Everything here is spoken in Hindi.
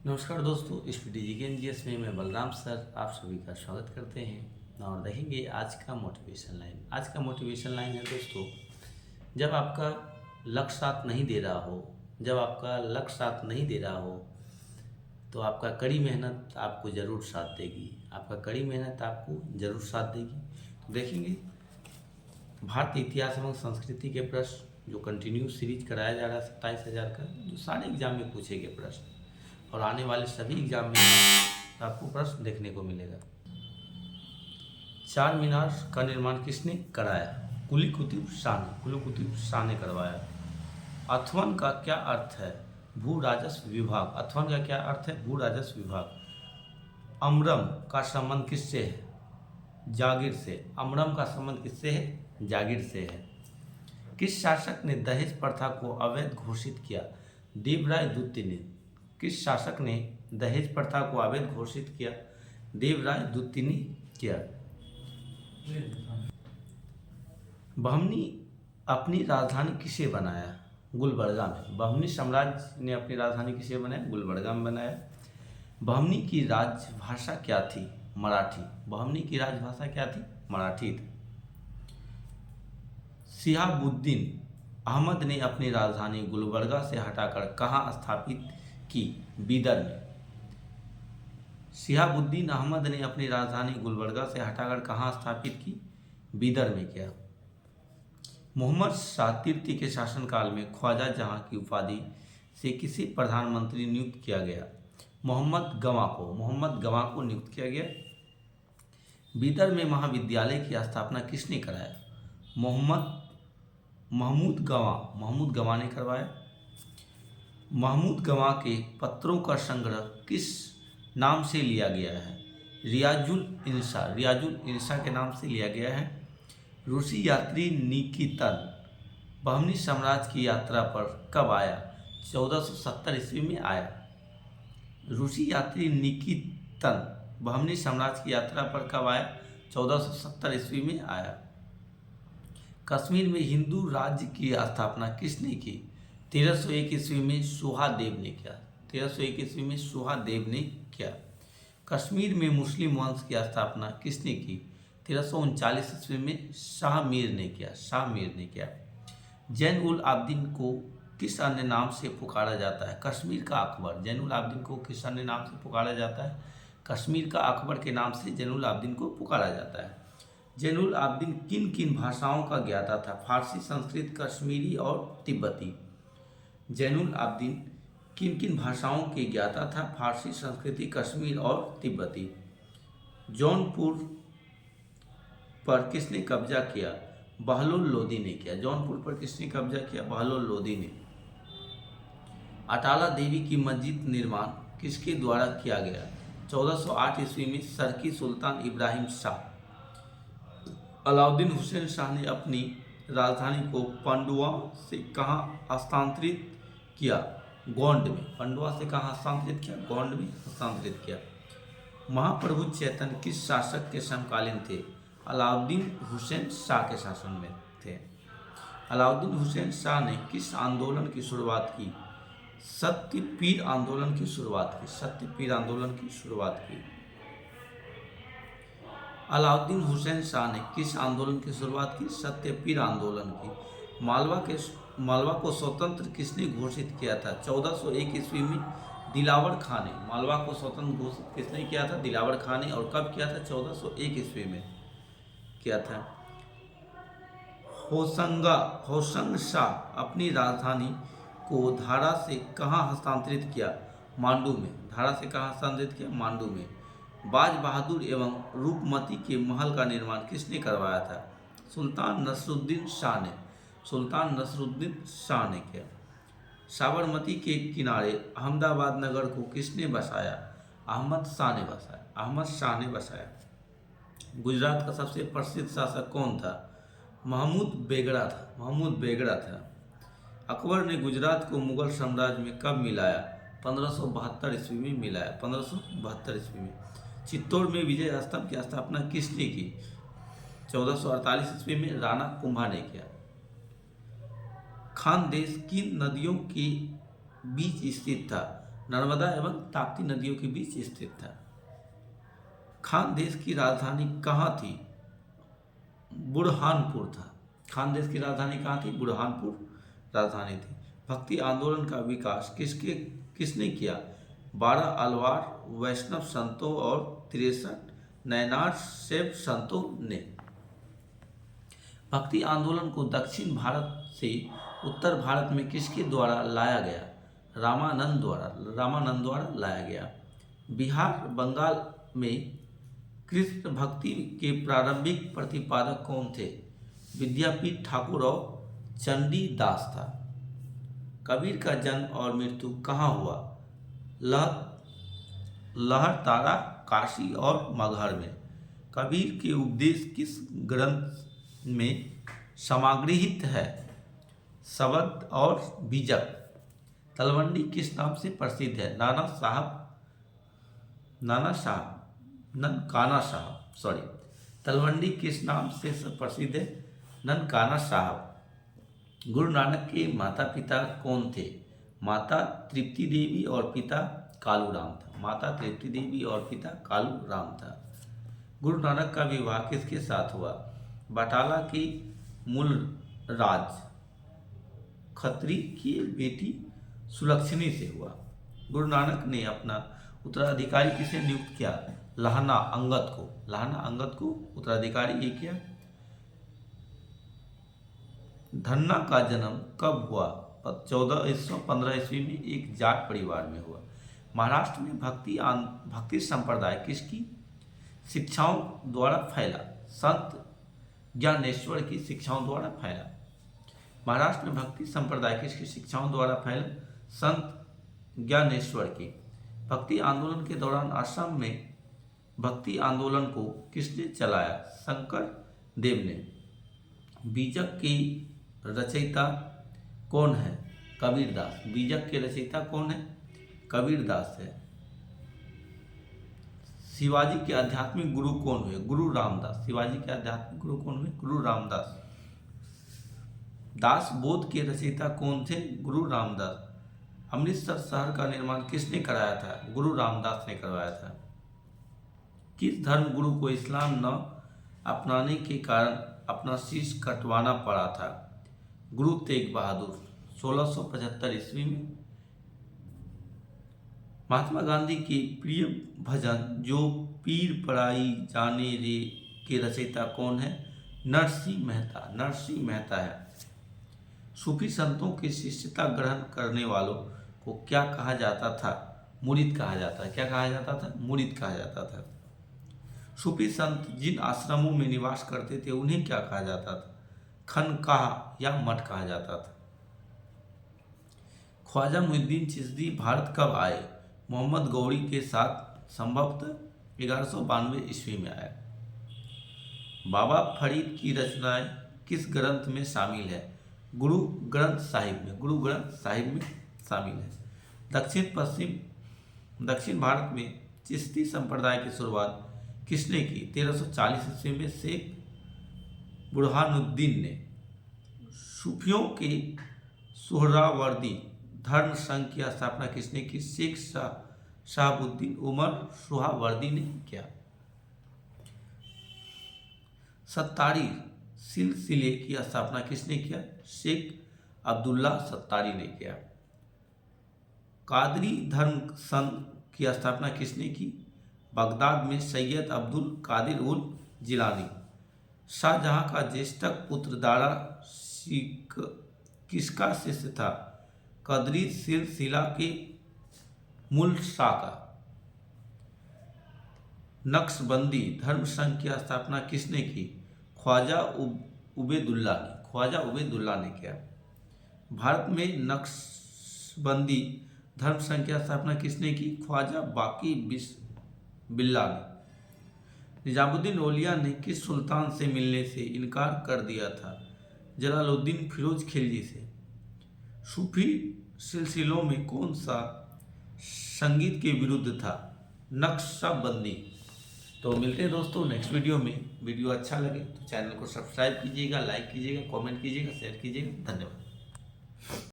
नमस्कार दोस्तों, इस DGNGS में मैं बलराम सर आप सभी का स्वागत करते हैं और देखेंगे आज का मोटिवेशन लाइन। आज का मोटिवेशन लाइन है दोस्तों, जब आपका लक्ष्य साथ नहीं दे रहा हो, जब आपका लक्ष्य साथ नहीं दे रहा हो तो आपका कड़ी मेहनत आपको ज़रूर साथ देगी। आपका कड़ी मेहनत आपको ज़रूर साथ देगी। तो देखेंगे भारतीय इतिहास एवं संस्कृति के प्रश्न जो कंटिन्यू सीरीज कराया जा रहा है 27,000 का, जो सारे एग्जाम में पूछे गए प्रश्न और आने वाले सभी एग्जाम में आपको प्रश्न देखने को मिलेगा। चार मीनार का निर्माण किसने कराया? कुली कुतुब शाह ने करवाया। अथवन का क्या अर्थ है? भू राजस्व विभाग। अथवन का क्या अर्थ है? भू राजस्व विभाग। अमरम का संबंध किससे है? जागीर से। अमरम का संबंध किससे है? जागीर से है। किस शासक ने दहेज प्रथा को अवैध घोषित किया? देवराय द्वितीय ने। किस शासक ने दहेज प्रथा को अवैध घोषित किया? देवराय द्वितीय ने किया। बहमनी अपनी राजधानी किसे बनाया? गुलबर्गा में। बहमनी साम्राज्य ने अपनी राजधानी किसे बनाया? गुलबर्गा में बनाया। बहमनी की राजभाषा क्या थी? मराठी। बहमनी की राजभाषा क्या थी? मराठी थी। शिहाबुद्दीन अहमद ने अपनी राजधानी गुलबर्गा से हटाकर कहाँ स्थापित की? बीदर में। शिहाबुद्दीन अहमद ने अपनी राजधानी गुलबर्गा से हटाकर कहाँ स्थापित की? बीदर में किया। मोहम्मद शाह तृतीय के शासनकाल में ख्वाजा जहां की उपाधि से किसे प्रधानमंत्री नियुक्त किया गया? मोहम्मद गवां को नियुक्त किया गया। बीदर में महाविद्यालय की स्थापना किसने कराया? महमूद गवां ने करवाया। महमूद गवां के पत्रों का संग्रह किस नाम से लिया गया है? रियाजुल इंसा के नाम से लिया गया है। रूसी यात्री निकितन बहमनी साम्राज्य की यात्रा पर कब आया? 1470 ईस्वी में आया। रूसी यात्री निकितन बहमनी साम्राज्य की यात्रा पर कब आया? 1470 ईस्वी में आया। कश्मीर में हिंदू राज्य की स्थापना किसने की? 1301 ईस्वी में सुहादेव ने किया। 1301 ईस्वी में सुहादेव ने किया। कश्मीर में मुस्लिम वंश की स्थापना किसने की? 1339 ईस्वी में शाह मीर ने किया। जैन उल आब्दीन को किस अन्य नाम से पुकारा जाता है? कश्मीर का अकबर। जैन उल आब्दीन को किस अन्य नाम से पुकारा जाता है? कश्मीर का अकबर के नाम से जैन उल आब्दीन को पुकारा जाता है। जैन उल आब्दीन किन किन भाषाओं का ज्ञाता था? फारसी, संस्कृत, कश्मीरी और तिब्बती। जैन उल आब्दीन किन किन भाषाओं के ज्ञाता था? फारसी, संस्कृति, कश्मीर और तिब्बती। जौनपुर पर किसने कब्जा किया? बहलोल लोदी ने किया। जौनपुर पर किसने कब्जा किया? बहलोल लोदी ने। अटाला देवी की मस्जिद निर्माण किसके द्वारा किया गया? 1408 ईस्वी में सरकी सुल्तान इब्राहिम शाह। अलाउद्दीन हुसैन शाह ने अपनी राजधानी को पांडुआ से कहाँ हस्तांतरित किया? गोंड में। पांडुआ से कहाँ हस्तांतरित किया? गोंड में हस्तांतरित किया। महाप्रभु चैतन्य किस शासक के समकालीन थे? अलाउद्दीन हुसैन शाह के शासन में थे। अलाउद्दीन हुसैन शाह ने किस आंदोलन की शुरुआत की? सत्यपीर आंदोलन की शुरुआत की। अलाउद्दीन हुसैन शाह ने किस आंदोलन की शुरुआत की? सत्यपीर आंदोलन की। मालवा को स्वतंत्र किसने घोषित किया था? 1401 ईस्वी में दिलावर खां ने। मालवा को स्वतंत्र घोषित किसने किया था? दिलावर खां ने। और कब किया था? 1401 ईस्वी में किया था। होशंग शाह अपनी राजधानी को धारा से कहाँ हस्तांतरित किया? मांडू में। धारा से कहाँ हस्तांतरित किया? मांडू में। बाज बहादुर एवं रूपमती के महल का निर्माण किसने करवाया था? सुल्तान नसरुद्दीन शाह ने किया। साबरमती के किनारे अहमदाबाद नगर को किसने बसाया? अहमद शाह ने बसाया। गुजरात का सबसे प्रसिद्ध शासक कौन था? महमूद बेगड़ा था। अकबर ने गुजरात को मुगल साम्राज्य में कब मिलाया? 1572 ईस्वी में मिलाया। 1572 ईस्वी में। चित्तौड़ में विजय स्तंभ की स्थापना किसने की? 1448 ईस्वी में राणा कुंभा ने किया। खानदेश किन नदियों के बीच स्थित था? नर्मदा एवं ताप्ती नदियों के बीच स्थित था। खानदेश की राजधानी कहाँ थी? बुरहानपुर था। खानदेश की राजधानी कहाँ थी? बुरहानपुर राजधानी थी। भक्ति आंदोलन का विकास किसने किया? 12 अलवार वैष्णव संतों और 63 नयनार शैव संतों ने। भक्ति आंदोलन को दक्षिण भारत से उत्तर भारत में किसके द्वारा लाया गया? रामानंद द्वारा लाया गया। बिहार बंगाल में कृष्ण भक्ति के प्रारंभिक प्रतिपादक कौन थे? विद्यापति ठाकुर और चंडीदास था। कबीर का जन्म और मृत्यु कहाँ हुआ? लहरतारा, काशी और मगहर में। कबीर के उपदेश किस ग्रंथ में समाग्रहित है? शब्द और बीजक। तलवंडी किस नाम से प्रसिद्ध है? ननकाना साहब। तलवंडी किस नाम से प्रसिद्ध है? ननकाना साहब। गुरु नानक के माता पिता कौन थे? माता तृप्ति देवी और पिता कालूराम था। गुरु नानक का विवाह किसके साथ हुआ? बटाला की मूल राज खत्री की बेटी सुलक्षणी से हुआ। गुरु नानक ने अपना उत्तराधिकारी किसे नियुक्त किया? लहना अंगद को उत्तराधिकारी किया। धन्ना का जन्म कब हुआ? 1415 ईस्वी में एक जाट परिवार में हुआ। महाराष्ट्र में भक्ति संप्रदाय किसकी शिक्षाओं द्वारा फैला? संत ज्ञानेश्वर की शिक्षाओं द्वारा फैला। महाराष्ट्र में भक्ति संप्रदाय किसकी शिक्षाओं द्वारा फैला? संत ज्ञानेश्वर की। भक्ति आंदोलन के दौरान असम में भक्ति आंदोलन को किसने चलाया? शंकर देव ने। बीजक की रचयिता कौन है? कबीरदास। बीजक के रचयिता कौन है? कबीरदास है। शिवाजी के आध्यात्मिक गुरु कौन हुए? गुरु रामदास। शिवाजी के आध्यात्मिक गुरु कौन हुए? गुरु रामदास। दास बोध के रचयिता कौन थे? गुरु रामदास। अमृतसर शहर का निर्माण किसने कराया था? गुरु रामदास ने करवाया था। किस धर्म गुरु को इस्लाम न अपनाने के कारण अपना शीश कटवाना पड़ा था? गुरु तेग बहादुर। 1675 ईस्वी में। महात्मा गांधी के प्रिय भजन जो पीर पराई जाने रे के रचयिता कौन है? नरसिंह मेहता है। सूफी संतों की शिष्यता ग्रहण करने वालों को क्या कहा जाता था? मुरीद कहा जाता है। क्या कहा जाता था? मुरीद कहा जाता था। सूफी संत जिन आश्रमों में निवास करते थे उन्हें क्या कहा जाता था? खनकाह या मठ कहा जाता था। ख्वाजा मुइनुद्दीन चिश्ती भारत कब आए? मोहम्मद गौरी के साथ संभवतः 1192 ईस्वी में आया। बाबा फरीद की रचनाएं किस ग्रंथ में शामिल है? गुरु ग्रंथ साहिब में शामिल है। दक्षिण भारत में चिश्ती संप्रदाय की शुरुआत किसने की? 1340 ईस्वी में शेख बुरहानुद्दीन ने। सूफियों के सुहरावर्दी धर्म संघ की स्थापना किसने की? शेख शहाबुद्दीन उमर सुहरावर्दी ने किया। सत्तारी सिलसिले की स्थापना किसने किया? शेख अब्दुल्ला सत्तारी ने किया। कादरी धर्म संघ की स्थापना किसने की? बगदाद में सैयद अब्दुल कादिर उल जिलानी। शाहजहां का ज्येष्ठ पुत्र दारा किसका शिष्य था? कदरी सिलसिला के मूल शाखा। नक्शबंदी धर्म संघ की स्थापना किसने की? ख्वाजा उबैदुल्ला ने किया। भारत में नक्शबंदी धर्म संघ की स्थापना किसने की? ख्वाजा बाकी बिल्ला ने। निजामुद्दीन औलिया ने किस सुल्तान से मिलने से इनकार कर दिया था? जलालुद्दीन फिरोज खिलजी से। सूफी सिलसिलों में कौन सा संगीत के विरुद्ध था? नक्शबंदी। तो मिलते हैं दोस्तों नेक्स्ट वीडियो में। वीडियो अच्छा लगे तो चैनल को सब्सक्राइब कीजिएगा, लाइक कीजिएगा, कमेंट कीजिएगा, शेयर कीजिएगा। धन्यवाद।